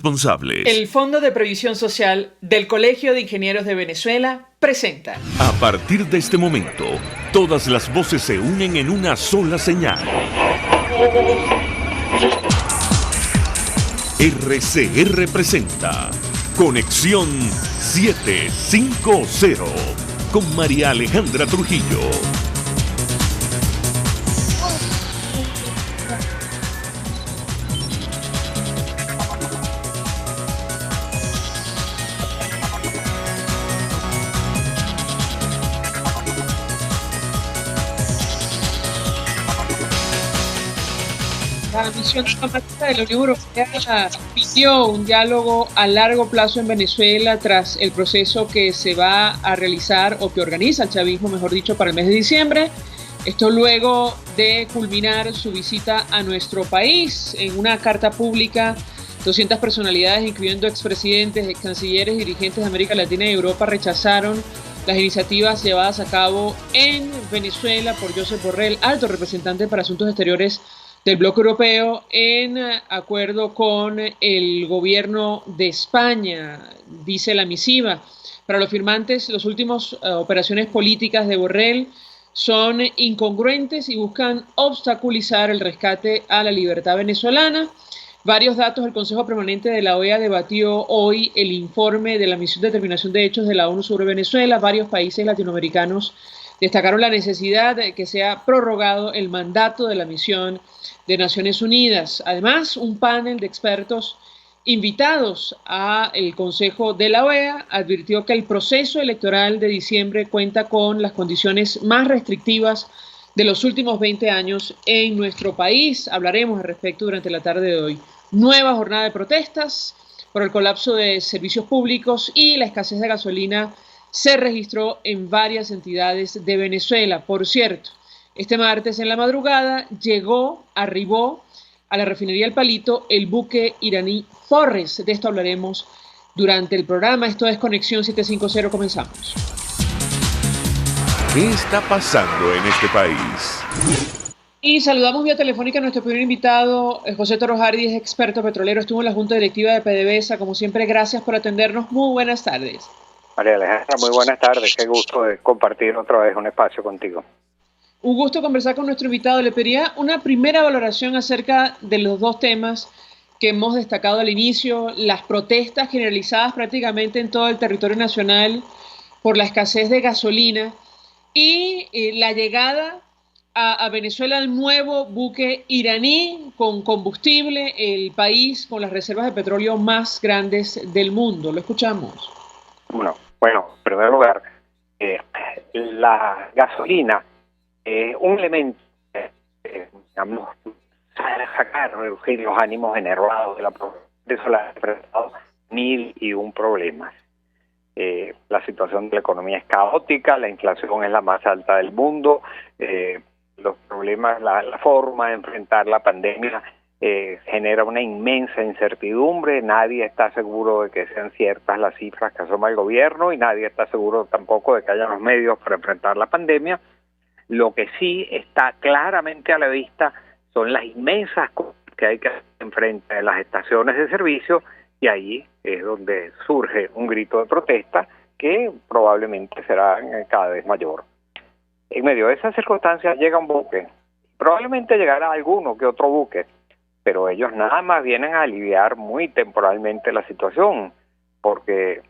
Responsables. El Fondo de Previsión Social del Colegio de Ingenieros de Venezuela presenta. A partir de este momento, todas las voces se unen en una sola señal. RCR presenta Conexión 750 con María Alejandra Trujillo. La misión diplomática de la Unión Europea pidió un diálogo a largo plazo en Venezuela tras el proceso que se va a realizar o que organiza el chavismo, mejor dicho, para el mes de diciembre. Esto luego de culminar su visita a nuestro país. En una carta pública, 200 personalidades, incluyendo expresidentes, cancilleres y dirigentes de América Latina y Europa, rechazaron las iniciativas llevadas a cabo en Venezuela por Josep Borrell, alto representante para asuntos exteriores del bloque europeo, en acuerdo con el gobierno de España, dice la misiva. Para los firmantes, las últimas operaciones políticas de Borrell son incongruentes y buscan obstaculizar el rescate a la libertad venezolana. Varios datos. El Consejo Permanente de la OEA debatió hoy el informe de la misión de determinación de hechos de la ONU sobre Venezuela. Varios países latinoamericanos destacaron la necesidad de que sea prorrogado el mandato de la misión de Naciones Unidas. Además, un panel de expertos invitados al Consejo de la OEA advirtió que el proceso electoral de diciembre cuenta con las condiciones más restrictivas de los últimos 20 años en nuestro país. Hablaremos al respecto durante la tarde de hoy. Nueva jornada de protestas por el colapso de servicios públicos y la escasez de gasolina se registró en varias entidades de Venezuela. Por cierto, este martes en la madrugada arribó a la refinería El Palito el buque iraní Forres. De esto hablaremos durante el programa. Esto es Conexión 750, comenzamos. ¿Qué está pasando en este país? Y saludamos vía telefónica a nuestro primer invitado, José Toro Hardy, es experto petrolero, estuvo en la Junta Directiva de PDVSA. Como siempre, gracias por atendernos. Muy buenas tardes. María Alejandra, muy buenas tardes. Qué gusto de compartir otra vez un espacio contigo. Un gusto conversar con nuestro invitado. Le pediría una primera valoración acerca de los dos temas que hemos destacado al inicio: las protestas generalizadas prácticamente en todo el territorio nacional por la escasez de gasolina y la llegada a Venezuela del nuevo buque iraní con combustible, el país con las reservas de petróleo más grandes del mundo. Lo escuchamos. Bueno, en primer lugar, la gasolina es un elemento, digamos, sacar, reducir los ánimos enervados de la población venezolana, ha enfrentado 1001 problemas. La situación de la economía es caótica, la inflación es la más alta del mundo, los problemas, la forma de enfrentar la pandemia genera una inmensa incertidumbre. Nadie está seguro de que sean ciertas las cifras que asoma el gobierno y nadie está seguro tampoco de que haya los medios para enfrentar la pandemia. Lo que sí está claramente a la vista son las inmensas cosas que hay que hacer enfrente de las estaciones de servicio, y ahí es donde surge un grito de protesta que probablemente será cada vez mayor. En medio de esas circunstancias llega un buque, probablemente llegará alguno que otro buque, pero ellos nada más vienen a aliviar muy temporalmente la situación, porque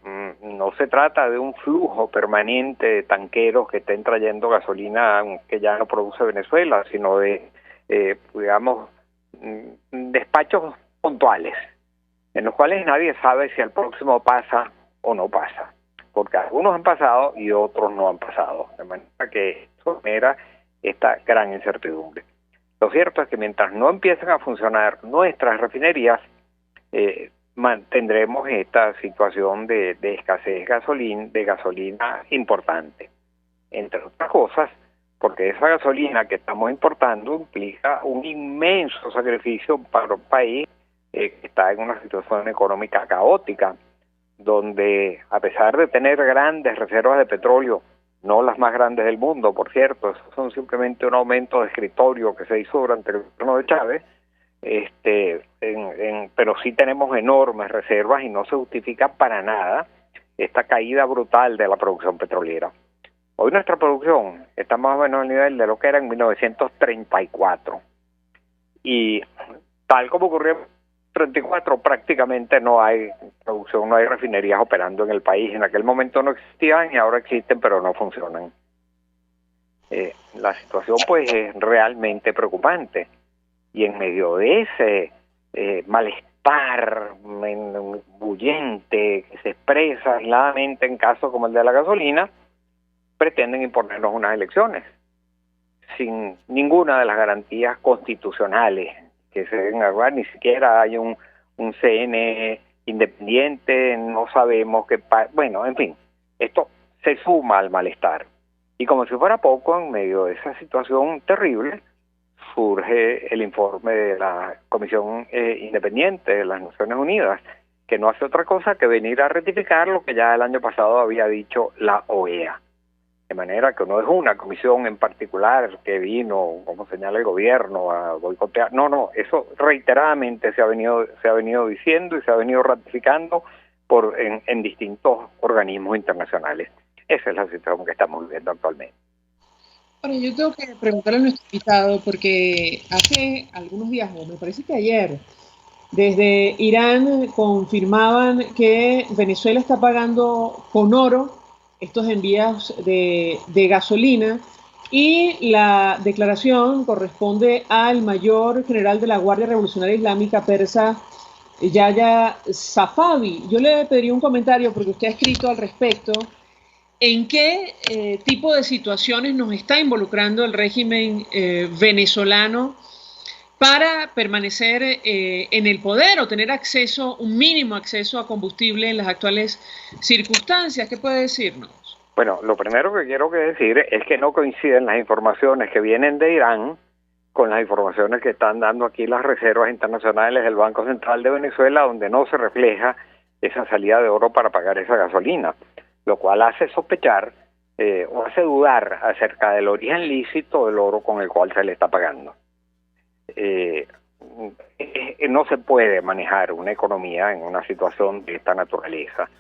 no se trata de un flujo permanente de tanqueros que estén trayendo gasolina que ya no produce Venezuela, sino de, digamos, despachos puntuales, en los cuales nadie sabe si el próximo pasa o no pasa, porque algunos han pasado y otros no han pasado, de manera que eso genera esta gran incertidumbre. Lo cierto es que mientras no empiecen a funcionar nuestras refinerías, mantendremos esta situación de escasez de gasolina importante. Entre otras cosas, porque esa gasolina que estamos importando implica un inmenso sacrificio para un país que está en una situación económica caótica, donde a pesar de tener grandes reservas de petróleo, no las más grandes del mundo, por cierto, eso son simplemente un aumento de escritorio que se hizo durante el gobierno de Chávez, pero sí tenemos enormes reservas y no se justifica para nada esta caída brutal de la producción petrolera. Hoy nuestra producción está más o menos al nivel de lo que era en 1934. Y tal como ocurrió en 1934, prácticamente no hay producción, no hay refinerías operando en el país. En aquel momento no existían y ahora existen, pero no funcionan. La situación pues es realmente preocupante. Y en medio de ese malestar bullente que se expresa aisladamente en casos como el de la gasolina, pretenden imponernos unas elecciones sin ninguna de las garantías constitucionales que se deben agarrar. Ni siquiera hay un CNE independiente, no sabemos qué bueno, en fin, esto se suma al malestar. Y como si fuera poco, en medio de esa situación terrible, surge el informe de la Comisión Independiente de las Naciones Unidas, que no hace otra cosa que venir a rectificar lo que ya el año pasado había dicho la OEA. De manera que no es una comisión en particular que vino, como señala el gobierno, a boicotear. No, eso reiteradamente se ha venido diciendo y se ha venido ratificando en distintos organismos internacionales. Esa es la situación que estamos viviendo actualmente. Ahora, yo tengo que preguntarle a nuestro invitado, porque hace algunos días, o me parece que ayer, desde Irán confirmaban que Venezuela está pagando con oro estos envíos de gasolina, y la declaración corresponde al mayor general de la Guardia Revolucionaria Islámica persa, Yahya Safavi. Yo le pediría un comentario porque usted ha escrito al respecto. ¿En qué tipo de situaciones nos está involucrando el régimen venezolano para permanecer en el poder o tener acceso, un mínimo acceso a combustible en las actuales circunstancias? ¿Qué puede decirnos? Bueno, lo primero que quiero decir es que no coinciden las informaciones que vienen de Irán con las informaciones que están dando aquí las reservas internacionales del Banco Central de Venezuela, donde no se refleja esa salida de oro para pagar esa gasolina, lo cual hace sospechar o hace dudar acerca del origen lícito del oro con el cual se le está pagando. No se puede manejar una economía en una situación de esta naturaleza.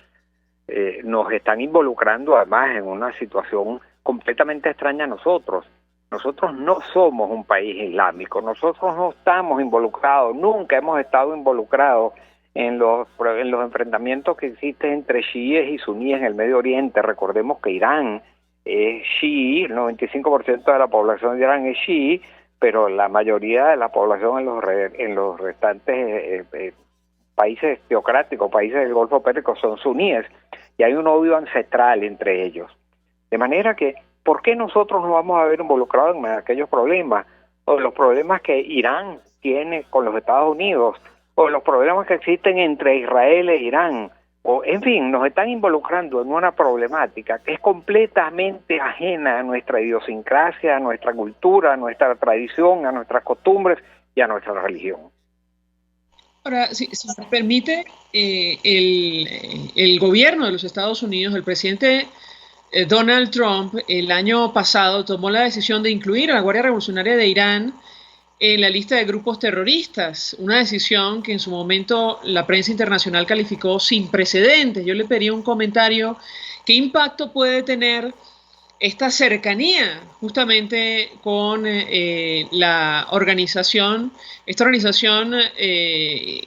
Nos están involucrando además en una situación completamente extraña a nosotros. Nosotros no somos un país islámico, nosotros no estamos involucrados, nunca hemos estado involucrados en los enfrentamientos que existen entre chiíes y suníes en el Medio Oriente. Recordemos que Irán es chií, el 95% de la población de Irán es chií, pero la mayoría de la población en los restantes países teocráticos, países del Golfo Pérsico, son suníes, y hay un odio ancestral entre ellos. De manera que, ¿por qué nosotros nos vamos a ver involucrados en aquellos problemas, o los problemas que Irán tiene con los Estados Unidos, o los problemas que existen entre Israel e Irán? O, en fin, nos están involucrando en una problemática que es completamente ajena a nuestra idiosincrasia, a nuestra cultura, a nuestra tradición, a nuestras costumbres y a nuestra religión. Ahora, si me permite, el gobierno de los Estados Unidos, el presidente Donald Trump, el año pasado tomó la decisión de incluir a la Guardia Revolucionaria de Irán en la lista de grupos terroristas, una decisión que en su momento la prensa internacional calificó sin precedentes. Yo le pedí un comentario. ¿Qué impacto puede tener esta cercanía justamente con esta organización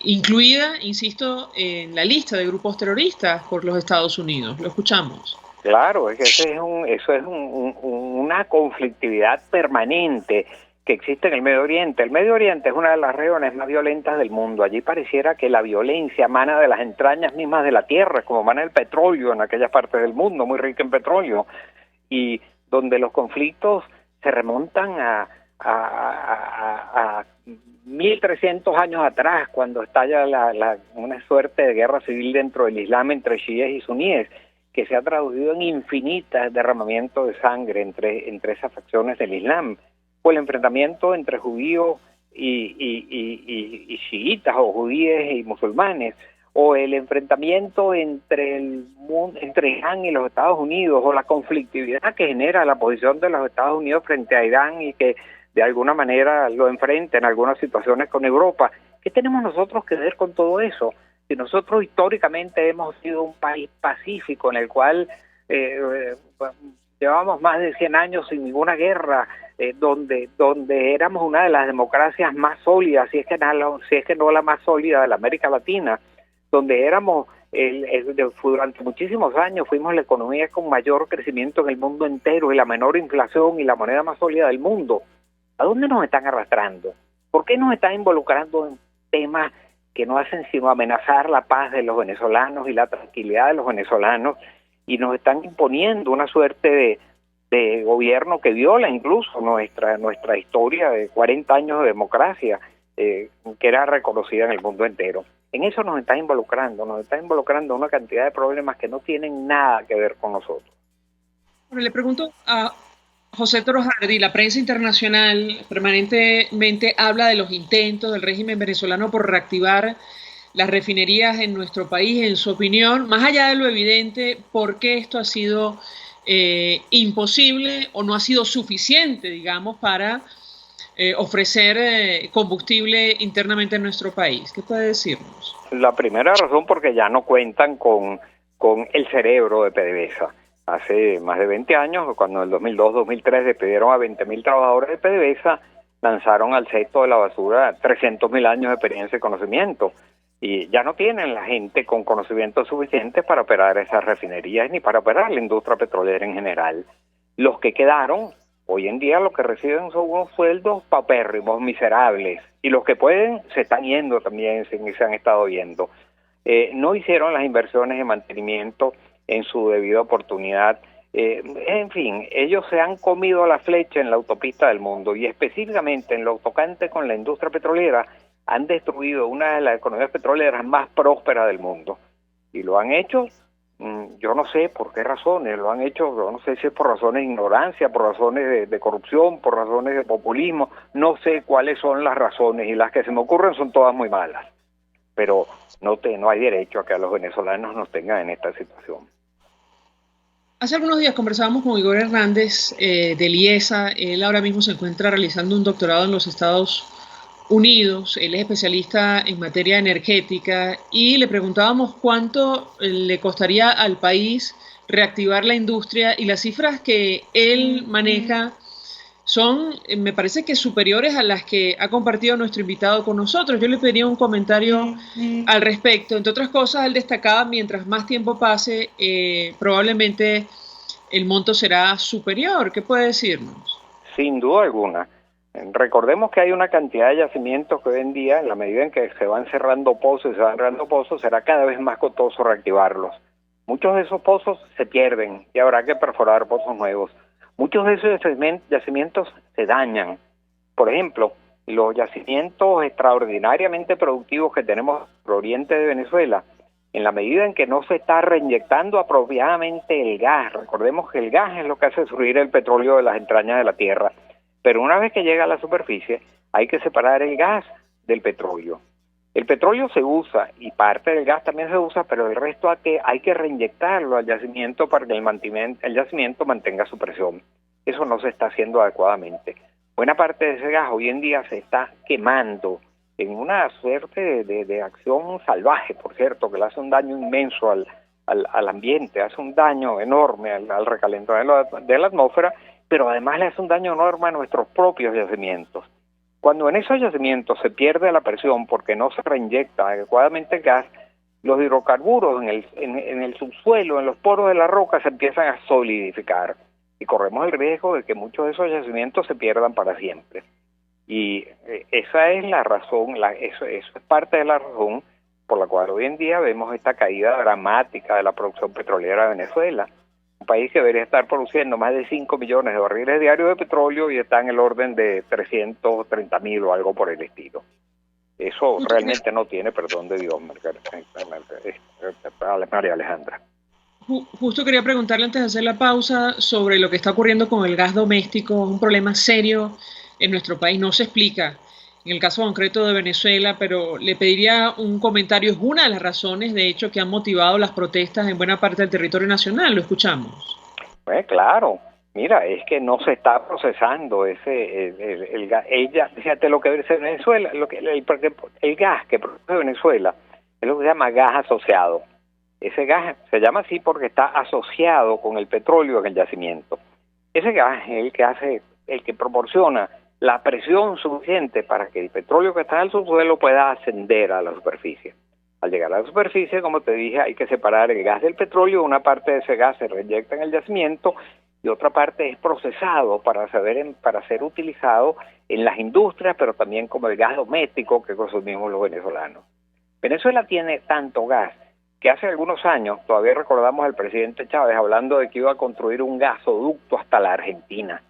incluida, insisto, en la lista de grupos terroristas por los Estados Unidos? Lo escuchamos. Claro, es que eso es una conflictividad permanente que existe en el Medio Oriente. El Medio Oriente es una de las regiones más violentas del mundo. Allí pareciera que la violencia emana de las entrañas mismas de la tierra, como emana el petróleo en aquellas partes del mundo muy rica en petróleo, y donde los conflictos se remontan a 1300 años atrás, cuando estalla una suerte de guerra civil dentro del Islam entre chiíes y suníes, que se ha traducido en infinitas derramamientos de sangre entre esas facciones del Islam, o el enfrentamiento entre judíos y chiitas, o judíes y musulmanes, o el enfrentamiento entre Irán y los Estados Unidos, o la conflictividad que genera la posición de los Estados Unidos frente a Irán y que de alguna manera lo enfrenta en algunas situaciones con Europa. ¿Qué tenemos nosotros que ver con todo eso? Si nosotros históricamente hemos sido un país pacífico en el cual llevamos más de 100 años sin ninguna guerra, donde éramos una de las democracias más sólidas, si es que no la más sólida de la América Latina, donde éramos durante muchísimos años fuimos la economía con mayor crecimiento en el mundo entero y la menor inflación y la moneda más sólida del mundo. ¿A dónde nos están arrastrando? ¿Por qué nos están involucrando en temas que no hacen sino amenazar la paz de los venezolanos y la tranquilidad de los venezolanos, y nos están imponiendo una suerte de gobierno que viola incluso nuestra historia de 40 años de democracia, que era reconocida en el mundo entero? En eso nos está involucrando una cantidad de problemas que no tienen nada que ver con nosotros. Bueno, le pregunto a José Toro Hardy, la prensa internacional permanentemente habla de los intentos del régimen venezolano por reactivar las refinerías en nuestro país. En su opinión, más allá de lo evidente, ¿por qué esto ha sido imposible o no ha sido suficiente, digamos, para ofrecer combustible internamente en nuestro país? ¿Qué puede decirnos? La primera razón, porque ya no cuentan con el cerebro de PDVSA. Hace más de 20 años, cuando en el 2002-2003 despidieron a 20.000 trabajadores de PDVSA, lanzaron al cesto de la basura 300.000 años de experiencia y conocimiento. Y ya no tienen la gente con conocimientos suficientes para operar esas refinerías ni para operar la industria petrolera en general. Los que quedaron, hoy en día lo que reciben son unos sueldos paupérrimos, miserables, y los que pueden se están yendo también, se han estado yendo. No hicieron las inversiones de mantenimiento en su debida oportunidad. En fin, ellos se han comido la flecha en la autopista del mundo, y específicamente en lo tocante con la industria petrolera han destruido una de las economías petroleras más prósperas del mundo, y lo han hecho, yo no sé por qué razones, lo han hecho, yo no sé si es por razones de ignorancia, por razones de corrupción, por razones de populismo, no sé cuáles son las razones, y las que se me ocurren son todas muy malas, pero no hay derecho a que a los venezolanos nos tengan en esta situación. Hace algunos días conversábamos con Igor Hernández del IESA. Él ahora mismo se encuentra realizando un doctorado en los Estados Unidos. Él es especialista en materia energética y le preguntábamos cuánto le costaría al país reactivar la industria, y las cifras que él maneja son, me parece que superiores a las que ha compartido nuestro invitado con nosotros. Yo le pediría un comentario al respecto. Entre otras cosas, él destacaba, mientras más tiempo pase, probablemente el monto será superior. ¿Qué puede decirnos? Sin duda alguna. Recordemos que hay una cantidad de yacimientos que hoy en día, en la medida en que se van cerrando pozos, será cada vez más costoso reactivarlos. Muchos de esos pozos se pierden y habrá que perforar pozos nuevos. Muchos de esos yacimientos se dañan. Por ejemplo, los yacimientos extraordinariamente productivos que tenemos en el oriente de Venezuela, en la medida en que no se está reinyectando apropiadamente el gas. Recordemos que el gas es lo que hace surgir el petróleo de las entrañas de la tierra. Pero una vez que llega a la superficie, hay que separar el gas del petróleo. El petróleo se usa y parte del gas también se usa, pero el resto hay que reinyectarlo al yacimiento para que el yacimiento mantenga su presión. Eso no se está haciendo adecuadamente. Buena parte de ese gas hoy en día se está quemando en una suerte de acción salvaje, por cierto, que le hace un daño inmenso al ambiente, hace un daño enorme al recalentamiento de la atmósfera, pero además le hace un daño enorme a nuestros propios yacimientos. Cuando en esos yacimientos se pierde la presión porque no se reinyecta adecuadamente el gas, los hidrocarburos en el subsuelo, en los poros de la roca, se empiezan a solidificar y corremos el riesgo de que muchos de esos yacimientos se pierdan para siempre. Y esa es la razón, eso es parte de la razón por la cual hoy en día vemos esta caída dramática de la producción petrolera de Venezuela. Un país que debería estar produciendo más de 5 millones de barriles diarios de petróleo y está en el orden de 330.000 o algo por el estilo. Eso realmente no tiene perdón de Dios, María Alejandra. Justo quería preguntarle antes de hacer la pausa sobre lo que está ocurriendo con el gas doméstico. Es un problema serio en nuestro país, no se explica en el caso concreto de Venezuela, pero le pediría un comentario. Es una de las razones, de hecho, que han motivado las protestas en buena parte del territorio nacional. Lo escuchamos. Pues claro, Mira, es que no se está procesando el gas. Ella, fíjate lo que dice Venezuela, el gas que produce Venezuela es lo que se llama gas asociado. Ese gas se llama así porque está asociado con el petróleo en el yacimiento. Ese gas es el que proporciona la presión suficiente para que el petróleo que está en el subsuelo pueda ascender a la superficie. Al llegar a la superficie, como te dije, hay que separar el gas del petróleo. Una parte de ese gas se reyecta en el yacimiento y otra parte es procesado para ser utilizado en las industrias, pero también como el gas doméstico que consumimos los venezolanos. Venezuela tiene tanto gas que hace algunos años, todavía recordamos al presidente Chávez hablando de que iba a construir un gasoducto hasta la Argentina.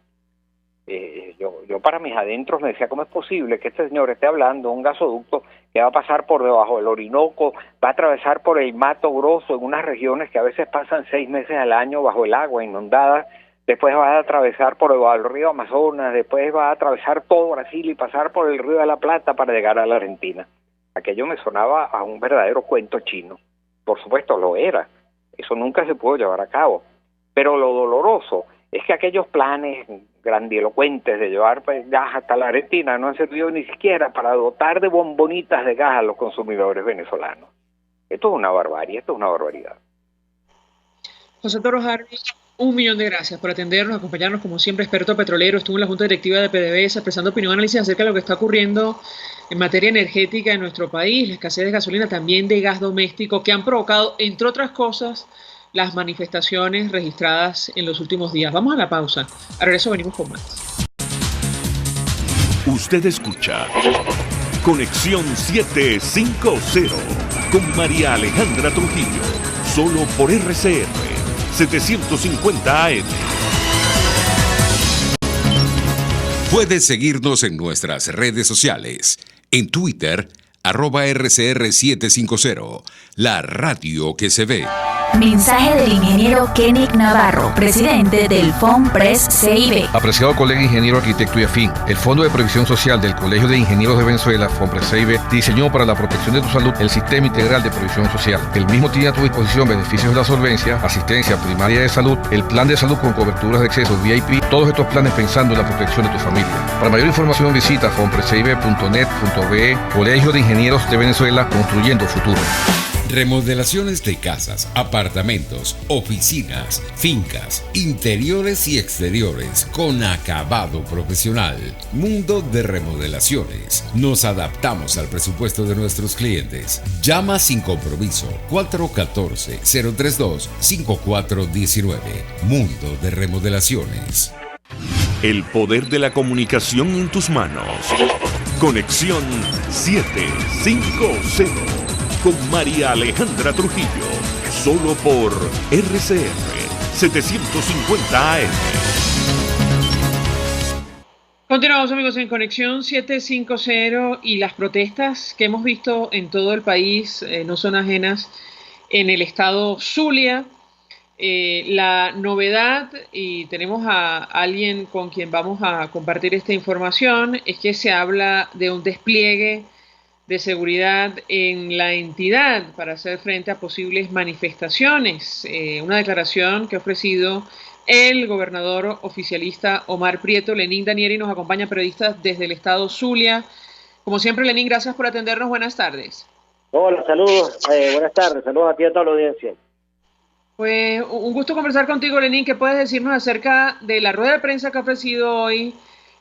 Yo para mis adentros me decía, ¿cómo es posible que este señor esté hablando de un gasoducto que va a pasar por debajo del Orinoco, va a atravesar por el Mato Grosso en unas regiones que a veces pasan 6 meses al año bajo el agua, inundadas, después va a atravesar por el río Amazonas, después va a atravesar todo Brasil y pasar por el río de la Plata para llegar a la Argentina? Aquello me sonaba a un verdadero cuento chino. Por supuesto lo era, eso nunca se pudo llevar a cabo, pero lo doloroso es que aquellos planes grandilocuentes de llevar gas hasta la Argentina no han servido ni siquiera para dotar de bombonitas de gas a los consumidores venezolanos. Esto es una barbarie, esto es una barbaridad. José Toro Harvey, 1.000.000 de gracias por atendernos, acompañarnos como siempre, experto petrolero. Estuvo en la Junta Directiva de PDVSA expresando opinión y análisis acerca de lo que está ocurriendo en materia energética en nuestro país, la escasez de gasolina, también de gas doméstico, que han provocado, entre otras cosas, las manifestaciones registradas en los últimos días. Vamos a la pausa. A regreso venimos con más. Usted escucha Conexión 750 con María Alejandra Trujillo, solo por RCR 750 AM. Puedes seguirnos en nuestras redes sociales. En Twitter, @RCR750, la radio que se ve. Mensaje del ingeniero Kenick Navarro, presidente del FONPRES CIB. Apreciado colega ingeniero, arquitecto y afín, el Fondo de Previsión Social del Colegio de Ingenieros de Venezuela, FONPRES CIB, diseñó para la protección de tu salud el Sistema Integral de Previsión Social. El mismo tiene a tu disposición beneficios de la solvencia, asistencia primaria de salud, el plan de salud con coberturas de acceso VIP, todos estos planes pensando en la protección de tu familia. Para mayor información visita fonprescib.net.be, Colegio de Ingenieros de Venezuela, construyendo futuro. Remodelaciones de casas, apartamentos, oficinas, fincas, interiores y exteriores con acabado profesional. Mundo de Remodelaciones. Nos adaptamos al presupuesto de nuestros clientes. Llama sin compromiso 414-032-5419. Mundo de Remodelaciones. El poder de la comunicación en tus manos. Conexión 750 con María Alejandra Trujillo, solo por RCR 750 AM. Continuamos, amigos, en Conexión 750, y las protestas que hemos visto en todo el país no son ajenas en el estado Zulia. La novedad, y tenemos a alguien con quien vamos a compartir esta información, es que se habla de un despliegue de seguridad en la entidad para hacer frente a posibles manifestaciones. Una declaración que ha ofrecido el gobernador oficialista Omar Prieto. Lenín Danieri nos acompaña, periodista desde el estado Zulia. Como siempre, Lenín, gracias por atendernos. Buenas tardes. Hola, saludos. Buenas tardes. Saludos a ti y a toda la audiencia. Pues un gusto conversar contigo, Lenín. ¿Qué puedes decirnos acerca de la rueda de prensa que ha ofrecido hoy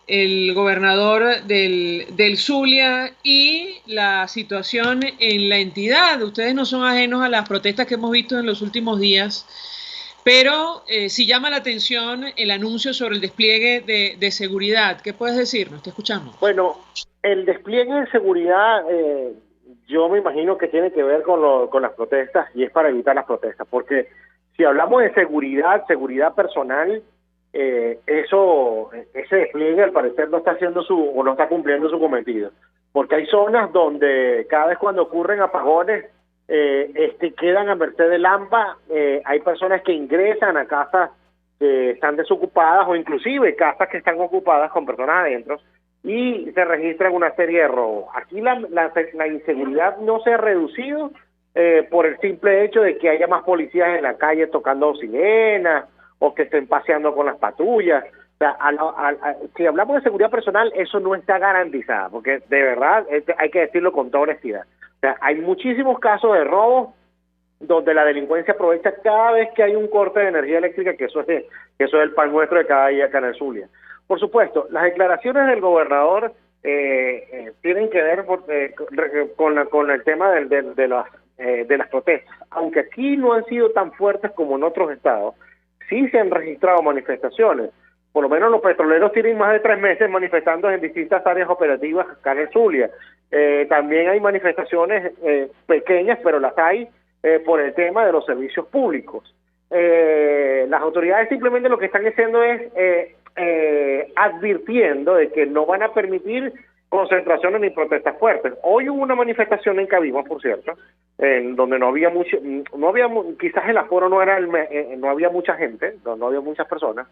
el gobernador del Zulia y la situación en la entidad? Ustedes no son ajenos a las protestas que hemos visto en los últimos días, pero sí llama la atención el anuncio sobre el despliegue de seguridad. ¿Qué puedes decirnos? Te escuchamos. Bueno, el despliegue de seguridad yo me imagino que tiene que ver con las protestas, y es para evitar las protestas, porque si hablamos de seguridad personal, ese despliegue al parecer no está haciendo no está cumpliendo su cometido, porque hay zonas donde cada vez cuando ocurren apagones quedan a merced del AMPA. Hay personas que ingresan a casas que están desocupadas, o inclusive casas que están ocupadas con personas adentro, y se registran una serie de robos. Aquí la inseguridad no se ha reducido por el simple hecho de que haya más policías en la calle tocando sirenas, o que estén paseando con las patrullas. O sea, si hablamos de seguridad personal, eso no está garantizado, porque de verdad hay que decirlo con toda honestidad. O sea, hay muchísimos casos de robos donde la delincuencia aprovecha cada vez que hay un corte de energía eléctrica, que eso es el pan nuestro de cada día acá en el Zulia. Por supuesto, las declaraciones del gobernador tienen que ver con el tema de las protestas. Aunque aquí no han sido tan fuertes como en otros estados, sí se han registrado manifestaciones. Por lo menos los petroleros tienen más de 3 meses manifestando en distintas áreas operativas acá en el Zulia. También hay manifestaciones pequeñas, pero las hay por el tema de los servicios públicos. Las autoridades simplemente lo que están haciendo es advirtiendo de que no van a permitir concentraciones ni protestas fuertes. Hoy hubo una manifestación en Cabima, por cierto, en donde quizás el aforo no había mucha gente, no había muchas personas,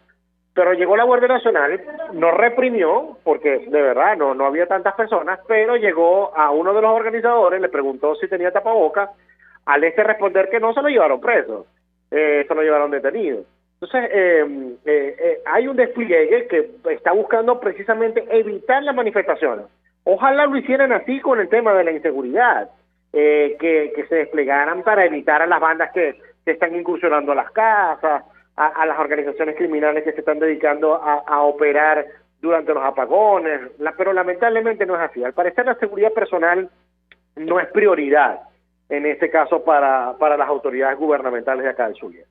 pero llegó la Guardia Nacional, no reprimió, porque de verdad no había tantas personas, pero llegó a uno de los organizadores, le preguntó si tenía tapabocas, al responder que no, se lo llevaron preso, se lo llevaron detenido. Entonces, hay un despliegue que está buscando precisamente evitar las manifestaciones. Ojalá lo hicieran así con el tema de la inseguridad, que se desplegaran para evitar a las bandas que están incursionando a las casas, a las organizaciones criminales que se están dedicando a operar durante los apagones, pero lamentablemente no es así. Al parecer la seguridad personal no es prioridad en este caso para las autoridades gubernamentales de acá del Zulia.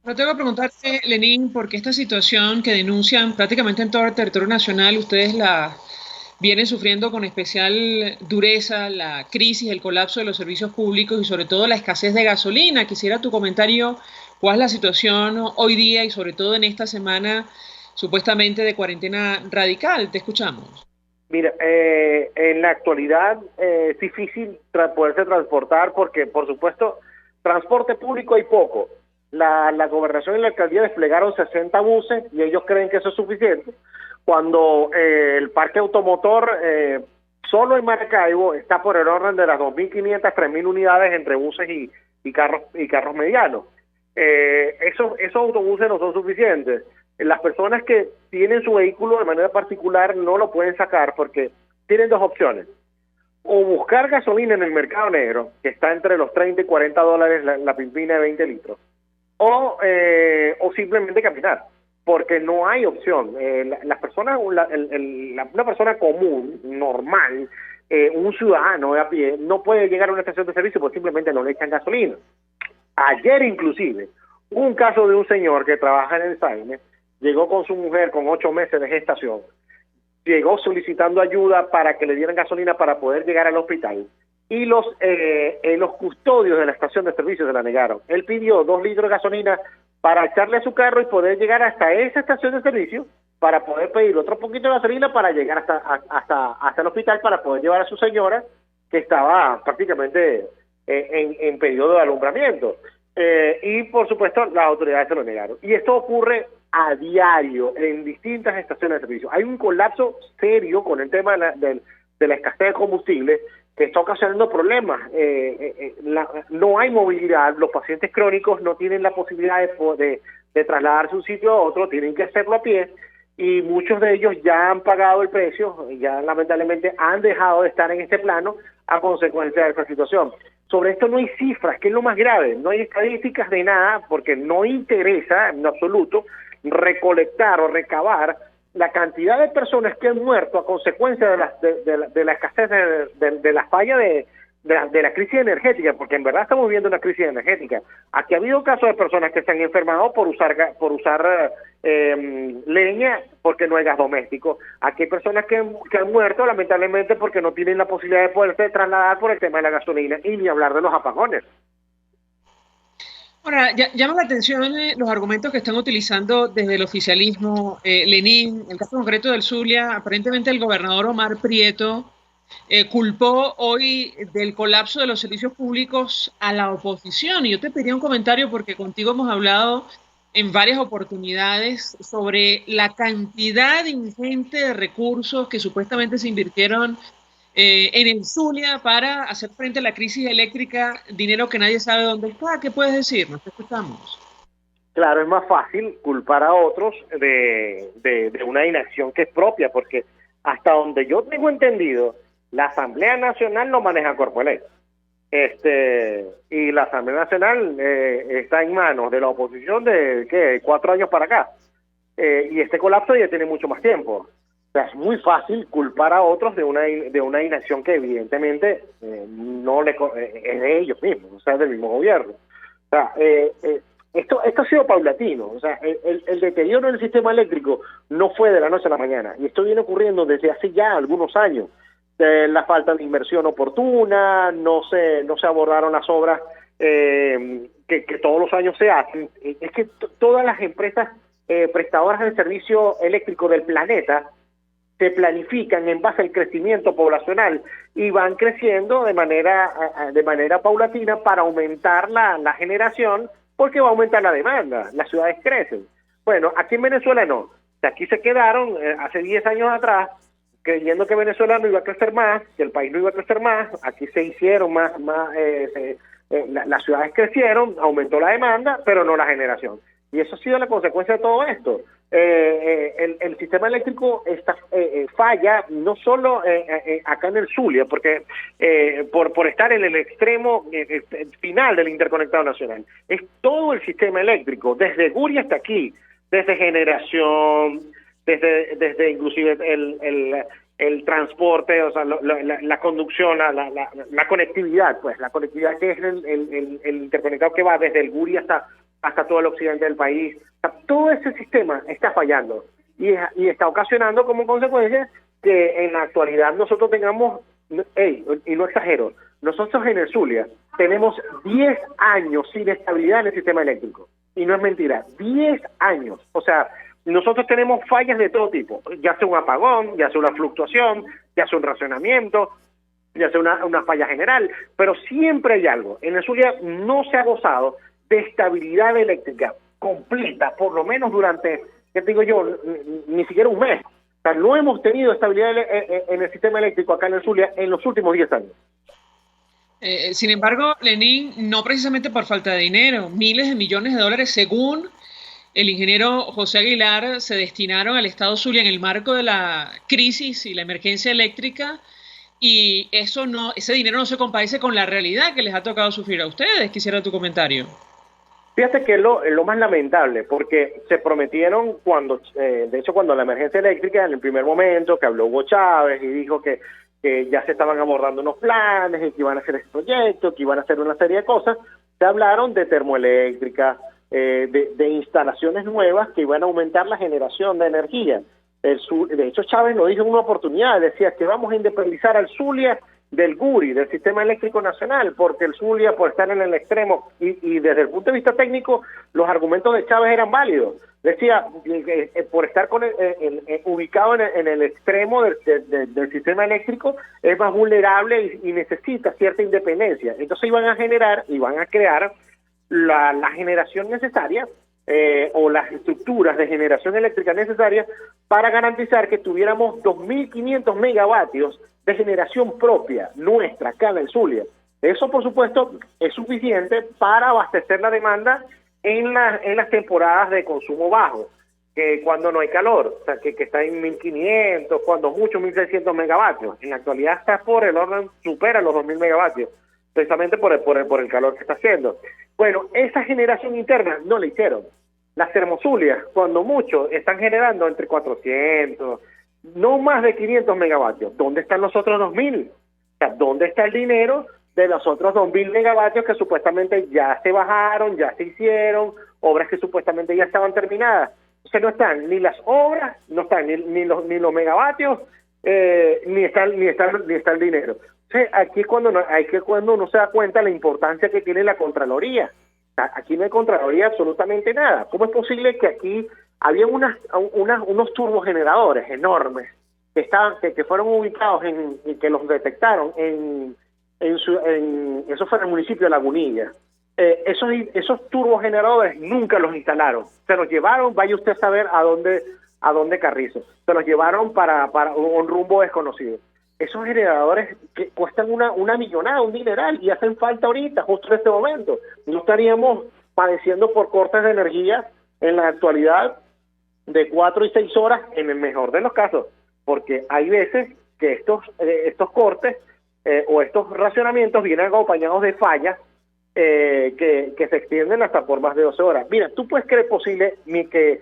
No tengo que preguntarte, Lenín, porque esta situación que denuncian prácticamente en todo el territorio nacional, ustedes la vienen sufriendo con especial dureza, la crisis, el colapso de los servicios públicos y sobre todo la escasez de gasolina. Quisiera tu comentario, ¿cuál es la situación hoy día y sobre todo en esta semana supuestamente de cuarentena radical? Te escuchamos. Mira, en la actualidad es difícil poderse transportar porque, por supuesto, transporte público hay poco. La gobernación y la alcaldía desplegaron 60 buses y ellos creen que eso es suficiente, cuando el parque automotor solo en Maracaibo está por el orden de las 2.500, 3.000 unidades entre buses y carros medianos. Esos autobuses no son suficientes. Las personas que tienen su vehículo de manera particular no lo pueden sacar porque tienen dos opciones: o buscar gasolina en el mercado negro, que está entre los 30 y 40 dólares la pimpina de 20 litros, o simplemente caminar, porque no hay opción. Las personas, una persona común, normal, un ciudadano de a pie, no puede llegar a una estación de servicio porque simplemente no le echan gasolina. Ayer inclusive, hubo un caso de un señor que trabaja en el Saime, llegó con su mujer con 8 meses de gestación, llegó solicitando ayuda para que le dieran gasolina para poder llegar al hospital, y los custodios de la estación de servicio se la negaron. Él pidió 2 litros de gasolina para echarle a su carro y poder llegar hasta esa estación de servicio, para poder pedir otro poquito de gasolina para llegar hasta el hospital, para poder llevar a su señora, que estaba prácticamente en periodo de alumbramiento. Y por supuesto las autoridades se lo negaron. Y esto ocurre a diario en distintas estaciones de servicio. Hay un colapso serio con el tema de la escasez de combustible que está ocasionando problemas. No hay movilidad, los pacientes crónicos no tienen la posibilidad de trasladarse de un sitio a otro, tienen que hacerlo a pie, y muchos de ellos ya han pagado el precio, ya lamentablemente han dejado de estar en este plano a consecuencia de esta situación. Sobre esto no hay cifras, que es lo más grave, no hay estadísticas de nada, porque no interesa en absoluto recolectar o recabar la cantidad de personas que han muerto a consecuencia de la escasez de la falla de la crisis energética, porque en verdad estamos viviendo una crisis energética. Aquí ha habido casos de personas que se han enfermado por usar leña porque no hay gas doméstico. Aquí hay personas que han muerto lamentablemente porque no tienen la posibilidad de poderse trasladar por el tema de la gasolina, y ni hablar de los apagones. Ahora, llama la atención los argumentos que están utilizando desde el oficialismo. Lenín, el caso concreto del Zulia, aparentemente el gobernador Omar Prieto culpó hoy del colapso de los servicios públicos a la oposición. Y yo te pediría un comentario porque contigo hemos hablado en varias oportunidades sobre la cantidad ingente de recursos que supuestamente se invirtieron en el Zulia para hacer frente a la crisis eléctrica, dinero que nadie sabe dónde está. ¿Qué puedes decirnos? Te escuchamos. claro, es más fácil culpar a otros de una inacción que es propia, porque hasta donde yo tengo entendido, la Asamblea Nacional no maneja Corpoelec. Y la Asamblea Nacional está en manos de la oposición de 4 años para acá. Y este colapso ya tiene mucho más tiempo. O sea, es muy fácil culpar a otros de una inacción que evidentemente no es de ellos mismos, o sea, del mismo gobierno. O sea, esto ha sido paulatino. O sea, el deterioro del sistema eléctrico no fue de la noche a la mañana, y esto viene ocurriendo desde hace ya algunos años. La falta de inversión oportuna, no se abordaron las obras que todos los años se hacen. Es que todas las empresas prestadoras del servicio eléctrico del planeta se planifican en base al crecimiento poblacional y van creciendo de manera paulatina para aumentar la generación, porque va a aumentar la demanda, las ciudades crecen. Bueno, aquí en Venezuela no. O sea, aquí se quedaron hace 10 años atrás creyendo que Venezuela no iba a crecer más, que el país no iba a crecer más. Aquí se hicieron las ciudades crecieron, aumentó la demanda, pero no la generación. Y eso ha sido la consecuencia de todo esto. El sistema eléctrico falla no solo acá en el Zulia, porque por estar en el extremo final del interconectado nacional. Es todo el sistema eléctrico, desde Guri hasta aquí, desde generación, desde inclusive el transporte, o sea, la conducción, la conectividad, pues la conectividad que es el interconectado que va desde el Guri hasta todo el occidente del país. O sea, todo ese sistema está fallando y está ocasionando como consecuencia que en la actualidad nosotros tengamos, y no exagero, nosotros en el Zulia tenemos 10 años sin estabilidad en el sistema eléctrico. Y no es mentira, 10 años. O sea, nosotros tenemos fallas de todo tipo, ya sea un apagón, ya sea una fluctuación, ya sea un racionamiento, ya sea una falla general, pero siempre hay algo. En el Zulia no se ha gozado de estabilidad eléctrica completa, por lo menos durante, ¿qué digo yo?, ni siquiera un mes. O sea, no hemos tenido estabilidad en el sistema eléctrico acá en el Zulia en los últimos 10 años. Sin embargo, Lenín, no precisamente por falta de dinero, miles de millones de dólares, según el ingeniero José Aguilar, se destinaron al estado Zulia en el marco de la crisis y la emergencia eléctrica, y ese dinero no se compadece con la realidad que les ha tocado sufrir a ustedes. Quisiera tu comentario. Fíjate que es lo más lamentable, porque se prometieron de hecho cuando la emergencia eléctrica, en el primer momento que habló Hugo Chávez y dijo que ya se estaban abordando unos planes y que iban a hacer este proyecto, que iban a hacer una serie de cosas, se hablaron de termoeléctrica, de instalaciones nuevas que iban a aumentar la generación de energía. De hecho, Chávez lo dijo en una oportunidad, decía que vamos a independizar al Zulia del Guri, del sistema eléctrico nacional, porque el Zulia, por estar en el extremo, y desde el punto de vista técnico, los argumentos de Chávez eran válidos. Decía, por estar ubicado en el extremo del sistema eléctrico, es más vulnerable y necesita cierta independencia. Entonces iban a crear la generación necesaria, o las estructuras de generación eléctrica necesarias para garantizar que tuviéramos 2.500 megavatios de generación propia nuestra acá en el Zulia. Eso, por supuesto, es suficiente para abastecer la demanda en las temporadas de consumo bajo, que cuando no hay calor, o sea, que está en 1.500, cuando mucho 1.600 megavatios. En la actualidad está por el orden, supera los 2.000 megavatios, precisamente por el calor que está haciendo. Bueno, esa generación interna no la hicieron. Las termozulias, cuando mucho, están generando entre 400, no más de 500 megavatios. ¿Dónde están los otros 2.000? O sea, ¿dónde está el dinero de los otros 2.000 megavatios que supuestamente ya se bajaron, ya se hicieron, obras que supuestamente ya estaban terminadas? O sea, no están ni las obras, no están ni los megavatios, ni está el dinero. O sea, aquí es cuando uno se da cuenta de la importancia que tiene la Contraloría. Aquí no hay Contraloría absolutamente nada. ¿Cómo es posible que aquí había unos turbogeneradores enormes que fueron ubicados y que los detectaron eso fue en el municipio de Lagunilla? Esos turbogeneradores nunca los instalaron. Se los llevaron, vaya usted a saber a dónde Carrizo. Se los llevaron para un rumbo desconocido. Esos generadores que cuestan una millonada, un dineral, y hacen falta ahorita, justo en este momento. No estaríamos padeciendo por cortes de energía en la actualidad de 4 y 6 horas en el mejor de los casos, porque hay veces que estos cortes o estos racionamientos vienen acompañados de fallas que se extienden hasta por más de 12 horas. Mira, ¿tú puedes creer posible que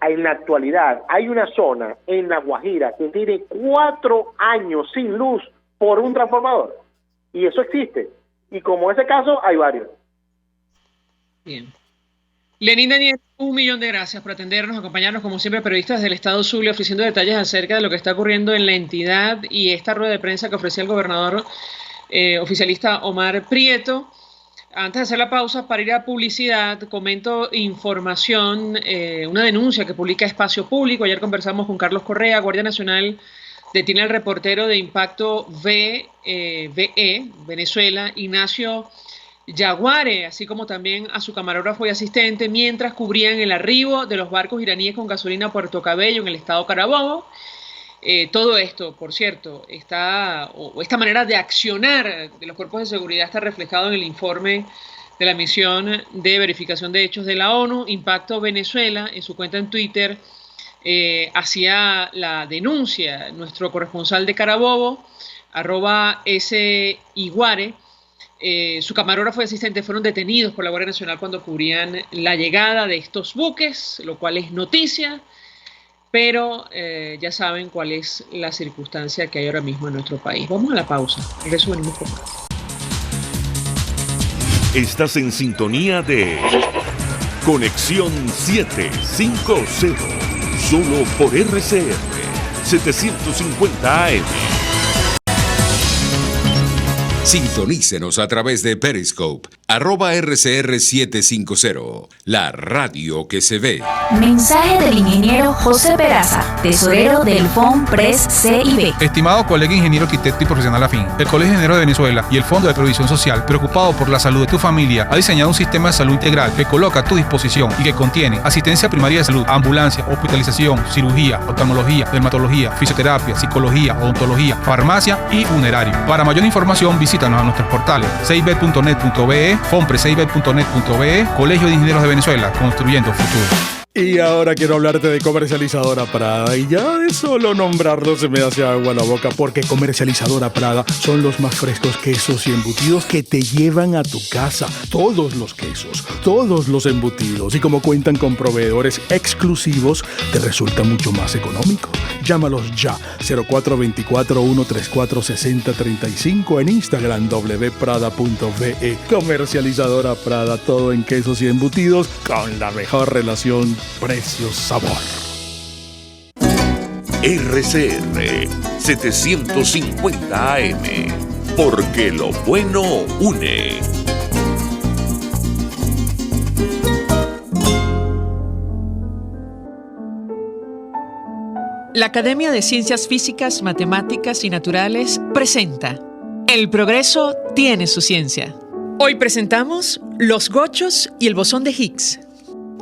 en la actualidad hay una zona en La Guajira que tiene 4 años sin luz por un transformador? Y eso existe. Y como ese caso, hay varios. Bien. Lenín Daniel, 1.000.000 de gracias por atendernos, acompañarnos como siempre, periodistas del Estado Zulia, ofreciendo detalles acerca de lo que está ocurriendo en la entidad y esta rueda de prensa que ofrecía el gobernador oficialista Omar Prieto. Antes de hacer la pausa para ir a publicidad, comento información, una denuncia que publica Espacio Público. Ayer conversamos con Carlos Correa, Guardia Nacional detiene al reportero de Impacto VE, Venezuela, Ignacio Yaguare, así como también a su camarógrafo y asistente, mientras cubrían el arribo de los barcos iraníes con gasolina a Puerto Cabello, en el estado Carabobo. Todo esto, por cierto, esta manera de accionar de los cuerpos de seguridad está reflejado en el informe de la misión de verificación de hechos de la ONU. Impacto Venezuela, en su cuenta en Twitter, hacía la denuncia. Nuestro corresponsal de Carabobo, @siguare, su camarógrafo y asistente fueron detenidos por la Guardia Nacional cuando cubrían la llegada de estos buques, lo cual es noticia, pero ya saben cuál es la circunstancia que hay ahora mismo en nuestro país. Vamos a la pausa, regreso venimos con más. Estás en sintonía de Conexión 750, solo por RCR 750 AM. Sintonícenos a través de Periscope, @RCR750, la radio que se ve. Mensaje del ingeniero José Peraza, tesorero del FOMPRES CIB. Estimado colega ingeniero, arquitecto y profesional afín, el Colegio de Ingenieros de Venezuela y el Fondo de Previsión Social, preocupado por la salud de tu familia, ha diseñado un sistema de salud integral que coloca a tu disposición y que contiene asistencia primaria de salud, ambulancia, hospitalización, cirugía, oftalmología, dermatología, fisioterapia, psicología, odontología, farmacia y funerario. Para mayor información, visítanos a nuestros portales cib.net.be, fomprescib.net.be, Colegio de Ingenieros de Venezuela, construyendo futuro. Y ahora quiero hablarte de Comercializadora Prada, y ya de solo nombrarlo se me hace agua la boca, porque Comercializadora Prada son los más frescos quesos y embutidos que te llevan a tu casa. Todos los quesos, todos los embutidos, y como cuentan con proveedores exclusivos, te resulta mucho más económico. Llámalos ya, 0424-134-6035, en Instagram wprada.ve. Comercializadora Prada, todo en quesos y embutidos con la mejor relación precio-sabor. RCR 750 AM, porque lo bueno une. La Academia de Ciencias Físicas, Matemáticas y Naturales presenta El progreso tiene su ciencia. Hoy presentamos los gochos y el bosón de Higgs.